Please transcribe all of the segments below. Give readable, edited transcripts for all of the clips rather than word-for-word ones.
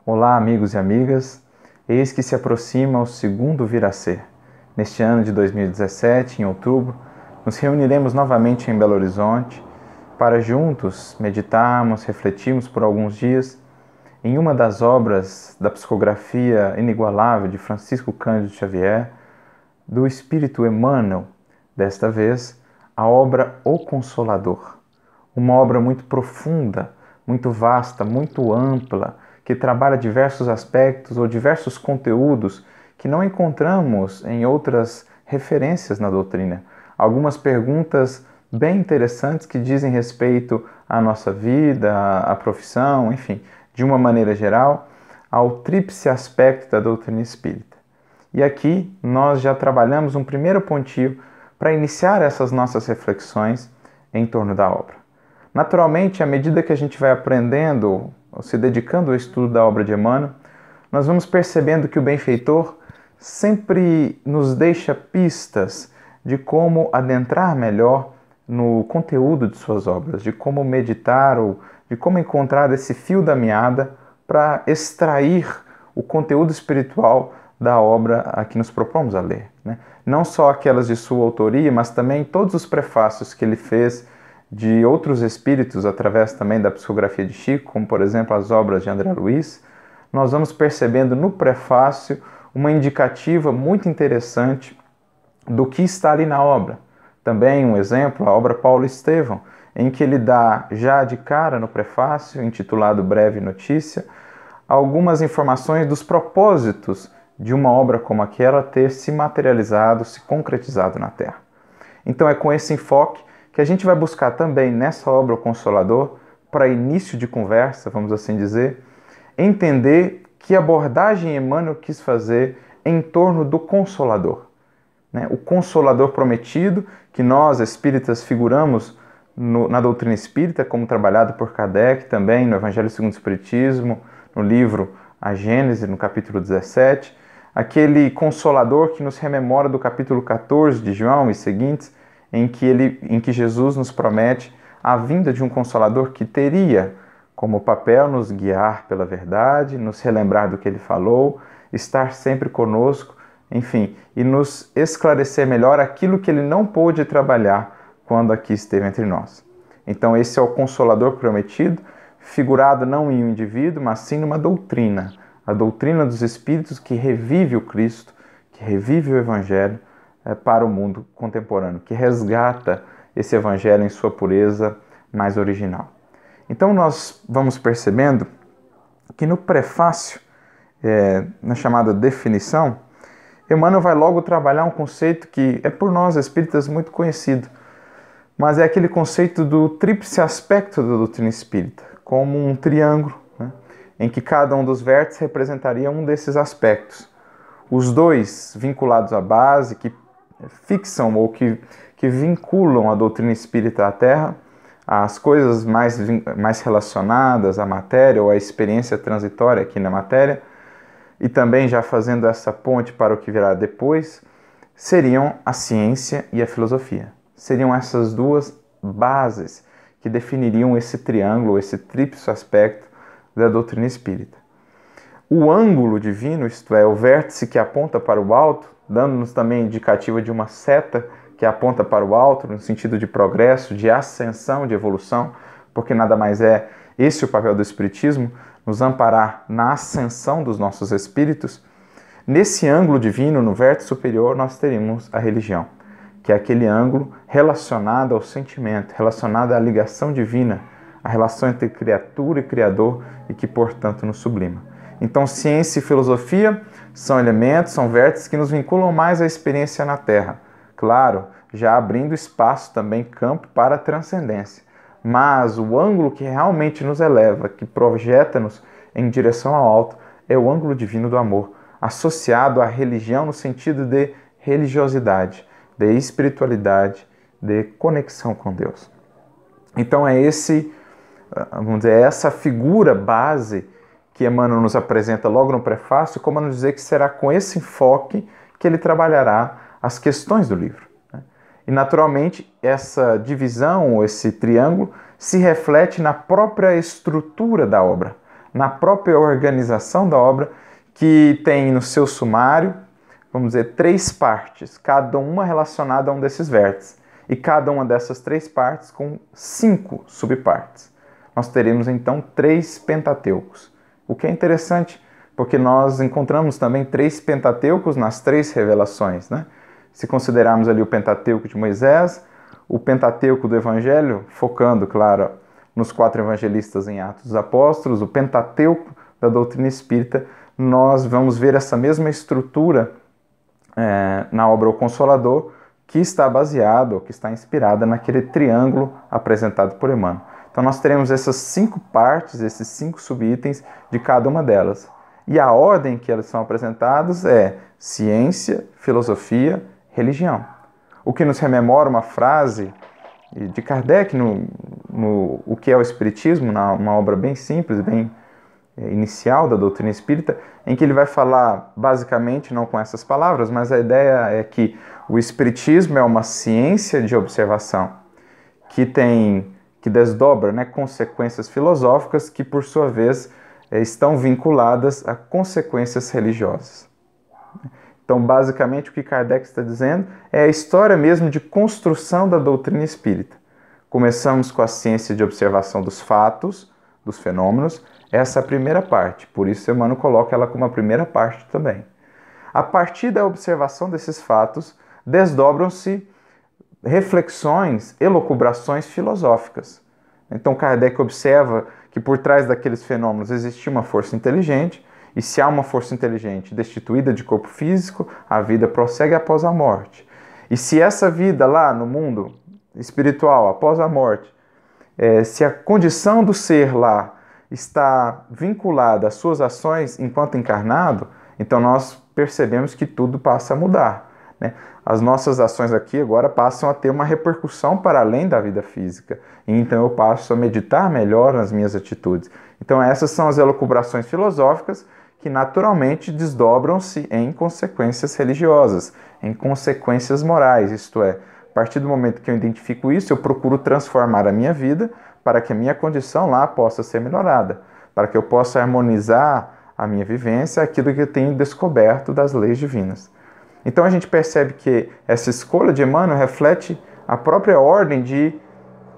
Olá, amigos e amigas. Eis que se aproxima o segundo Vir a Ser. Neste ano de 2017, em outubro, nos reuniremos novamente em Belo Horizonte para juntos meditarmos, refletirmos por alguns dias em uma das obras da psicografia inigualável de Francisco Cândido Xavier, do Espírito Emmanuel, desta vez a obra O Consolador. Uma obra muito profunda, muito vasta, muito ampla, que trabalha diversos aspectos ou diversos conteúdos que não encontramos em outras referências na doutrina. Algumas perguntas bem interessantes que dizem respeito à nossa vida, à profissão, enfim, de uma maneira geral, ao tríplice aspecto da doutrina espírita. E aqui nós já trabalhamos um primeiro pontinho para iniciar essas nossas reflexões em torno da obra. Naturalmente, à medida que a gente vai aprendendo, se dedicando ao estudo da obra de Emmanuel, nós vamos percebendo que o benfeitor sempre nos deixa pistas de como adentrar melhor no conteúdo de suas obras, de como meditar ou de como encontrar esse fio da meada para extrair o conteúdo espiritual da obra a que nos propomos a ler, né? Não só aquelas de sua autoria, mas também todos os prefácios que ele fez de outros espíritos, através também da psicografia de Chico, como por exemplo as obras de André Luiz. Nós vamos percebendo no prefácio uma indicativa muito interessante do que está ali na obra. Também um exemplo, a obra Paulo Estevão, em que ele dá já de cara no prefácio, intitulado Breve Notícia, algumas informações dos propósitos de uma obra como aquela ter se materializado, se concretizado na Terra. Então é com esse enfoque que a gente vai buscar também nessa obra O Consolador, para início de conversa, vamos assim dizer, entender que abordagem Emmanuel quis fazer em torno do Consolador. O Consolador prometido, que nós espíritas figuramos na doutrina espírita, como trabalhado por Kardec também no Evangelho segundo o Espiritismo, no livro A Gênese, no capítulo 17, aquele Consolador que nos rememora do capítulo 14 de João e seguintes, em que Jesus nos promete a vinda de um Consolador que teria como papel nos guiar pela verdade, nos relembrar do que ele falou, estar sempre conosco, enfim, e nos esclarecer melhor aquilo que ele não pôde trabalhar quando aqui esteve entre nós. Então esse é o Consolador prometido, figurado não em um indivíduo, mas sim numa doutrina, a doutrina dos Espíritos que revive o Cristo, que revive o Evangelho, para o mundo contemporâneo, que resgata esse Evangelho em sua pureza mais original. Então nós vamos percebendo que no prefácio, na chamada definição, Emmanuel vai logo trabalhar um conceito que é por nós espíritas muito conhecido, mas é aquele conceito do tríplice aspecto da doutrina espírita, como um triângulo, né, em que cada um dos vértices representaria um desses aspectos. Os dois vinculados à base, que fixam ou que vinculam a doutrina espírita à Terra, as coisas mais relacionadas à matéria ou à experiência transitória aqui na matéria, e também já fazendo essa ponte para o que virá depois, seriam a ciência e a filosofia. Seriam essas duas bases que definiriam esse triângulo, esse tríplice aspecto da doutrina espírita. O ângulo divino, isto é, o vértice que aponta para o alto, dando-nos também indicativa de uma seta que aponta para o alto, no sentido de progresso, de ascensão, de evolução, porque nada mais é esse o papel do Espiritismo, nos amparar na ascensão dos nossos espíritos. Nesse ângulo divino, no vértice superior, nós teríamos a religião, que é aquele ângulo relacionado ao sentimento, relacionado à ligação divina, a relação entre criatura e Criador e que, portanto, nos sublima. Então, ciência e filosofia são elementos, são vértices que nos vinculam mais à experiência na Terra. Claro, já abrindo espaço também, campo para a transcendência. Mas o ângulo que realmente nos eleva, que projeta-nos em direção ao alto, é o ângulo divino do amor, associado à religião no sentido de religiosidade, de espiritualidade, de conexão com Deus. Então vamos dizer, essa figura base que Emmanuel nos apresenta logo no prefácio, como nos dizer que será com esse enfoque que ele trabalhará as questões do livro. E, naturalmente, essa divisão, ou esse triângulo, se reflete na própria estrutura da obra, na própria organização da obra, que tem no seu sumário, vamos dizer, 3 partes, cada uma relacionada a um desses vértices, e cada uma dessas 3 partes com 5 subpartes. Nós teremos, então, 3 Pentateucos, o que é interessante, porque nós encontramos também 3 Pentateucos nas 3 revelações, né? Se considerarmos ali o Pentateuco de Moisés, o Pentateuco do Evangelho, focando, claro, nos 4 evangelistas em Atos dos Apóstolos, o Pentateuco da doutrina espírita, nós vamos ver essa mesma estrutura na obra O Consolador, que está baseado, que está inspirada naquele triângulo apresentado por Emmanuel. Então nós teremos essas 5 partes, esses 5 subitens de cada uma delas. E a ordem que elas são apresentadas é ciência, filosofia, religião. O que nos rememora uma frase de Kardec no O que é o Espiritismo, uma obra bem simples, bem inicial da doutrina espírita, em que ele vai falar, basicamente, não com essas palavras, mas a ideia é que o Espiritismo é uma ciência de observação que desdobra, né, consequências filosóficas que, por sua vez, estão vinculadas a consequências religiosas. Então, basicamente, o que Kardec está dizendo é a história mesmo de construção da doutrina espírita. Começamos com a ciência de observação dos fatos, dos fenômenos. Essa é a primeira parte, por isso Emmanuel coloca ela como a primeira parte também. A partir da observação desses fatos, desdobram-se reflexões, elucubrações filosóficas. Então, Kardec observa que por trás daqueles fenômenos existia uma força inteligente, e se há uma força inteligente destituída de corpo físico, a vida prossegue após a morte. E se essa vida lá no mundo espiritual, após a morte, se a condição do ser lá está vinculada às suas ações enquanto encarnado, então nós percebemos que tudo passa a mudar, né? As nossas ações aqui agora passam a ter uma repercussão para além da vida física. E então eu passo a meditar melhor nas minhas atitudes. Então essas são as elucubrações filosóficas que naturalmente desdobram-se em consequências religiosas, em consequências morais, isto é, a partir do momento que eu identifico isso, eu procuro transformar a minha vida para que a minha condição lá possa ser melhorada, para que eu possa harmonizar a minha vivência, aquilo que eu tenho descoberto das leis divinas. Então a gente percebe que essa escolha de Emmanuel reflete a própria ordem de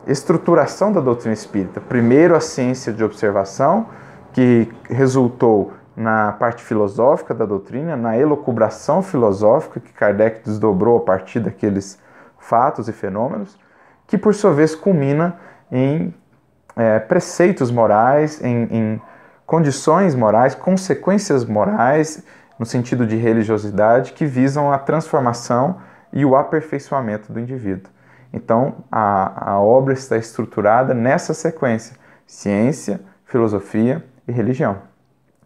estruturação da doutrina espírita. Primeiro a ciência de observação, que resultou na parte filosófica da doutrina, na elucubração filosófica que Kardec desdobrou a partir daqueles fatos e fenômenos, que por sua vez culmina em preceitos morais, em condições morais, consequências morais, no sentido de religiosidade, que visam a transformação e o aperfeiçoamento do indivíduo. Então, a obra está estruturada nessa sequência: ciência, filosofia e religião,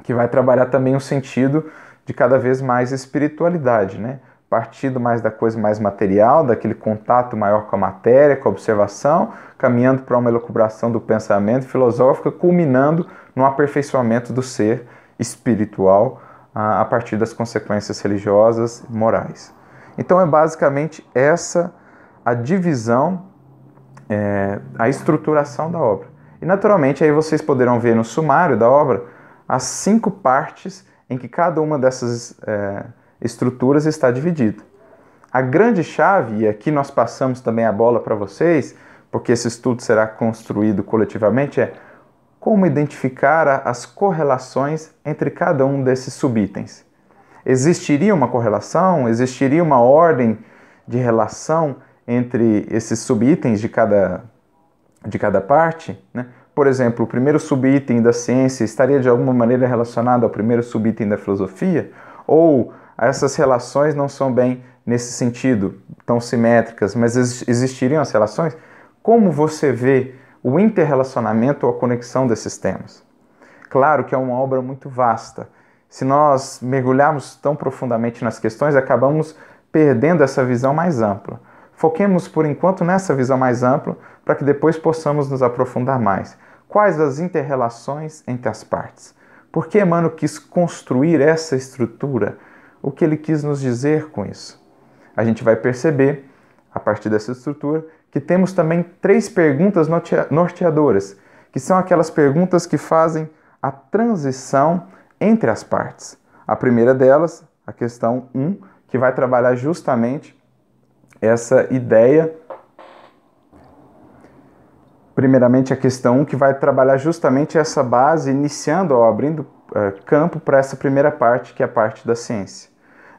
que vai trabalhar também o sentido de cada vez mais espiritualidade, né? Partindo mais da coisa mais material, daquele contato maior com a matéria, com a observação, caminhando para uma elucubração do pensamento filosófico, culminando no aperfeiçoamento do ser espiritual a partir das consequências religiosas e morais. Então é basicamente essa a divisão, a estruturação da obra. E naturalmente aí vocês poderão ver no sumário da obra as 5 partes em que cada uma dessas estruturas está dividida. A grande chave, e aqui nós passamos também a bola para vocês, porque esse estudo será construído coletivamente, é como identificar as correlações entre cada um desses subitens. Existiria uma correlação? Existiria uma ordem de relação entre esses subitens de cada parte, né? Por exemplo, o primeiro subitem da ciência estaria de alguma maneira relacionado ao primeiro subitem da filosofia? Ou essas relações não são bem nesse sentido, tão simétricas, mas existiriam as relações? Como você vê o interrelacionamento ou a conexão desses temas? Claro que é uma obra muito vasta. Se nós mergulharmos tão profundamente nas questões, acabamos perdendo essa visão mais ampla. Foquemos, por enquanto, nessa visão mais ampla para que depois possamos nos aprofundar mais. Quais as inter-relações entre as partes? Por que Emmanuel quis construir essa estrutura? O que ele quis nos dizer com isso? A gente vai perceber, a partir dessa estrutura, que temos também 3 perguntas norteadoras, que são aquelas perguntas que fazem a transição entre as partes. A primeira delas, a questão 1, que vai trabalhar justamente essa ideia. Primeiramente, a questão 1, que vai trabalhar justamente essa base, iniciando ou abrindo campo para essa primeira parte, que é a parte da ciência.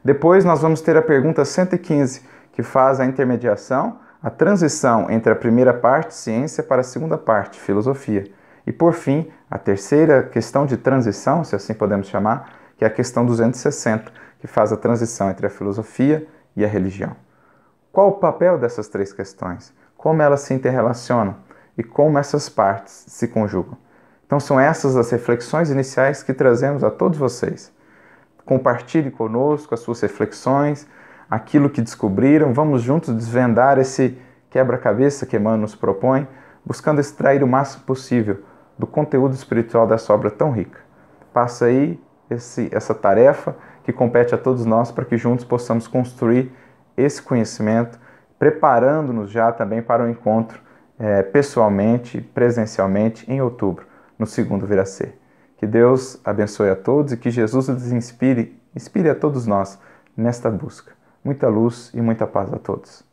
Depois, nós vamos ter a pergunta 115, que faz a intermediação, a transição entre a primeira parte, ciência, para a segunda parte, filosofia. E, por fim, a terceira questão de transição, se assim podemos chamar, que é a questão 260, que faz a transição entre a filosofia e a religião. Qual o papel dessas 3 questões? Como elas se interrelacionam? E como essas partes se conjugam? Então são essas as reflexões iniciais que trazemos a todos vocês. Compartilhe conosco as suas reflexões, aquilo que descobriram. Vamos juntos desvendar esse quebra-cabeça que Emmanuel nos propõe, buscando extrair o máximo possível do conteúdo espiritual dessa obra tão rica. Passa aí essa tarefa que compete a todos nós para que juntos possamos construir esse conhecimento, preparando-nos já também para o encontro pessoalmente, presencialmente, em outubro, no segundo Viracê. Que Deus abençoe a todos e que Jesus nos inspire a todos nós nesta busca. Muita luz e muita paz a todos.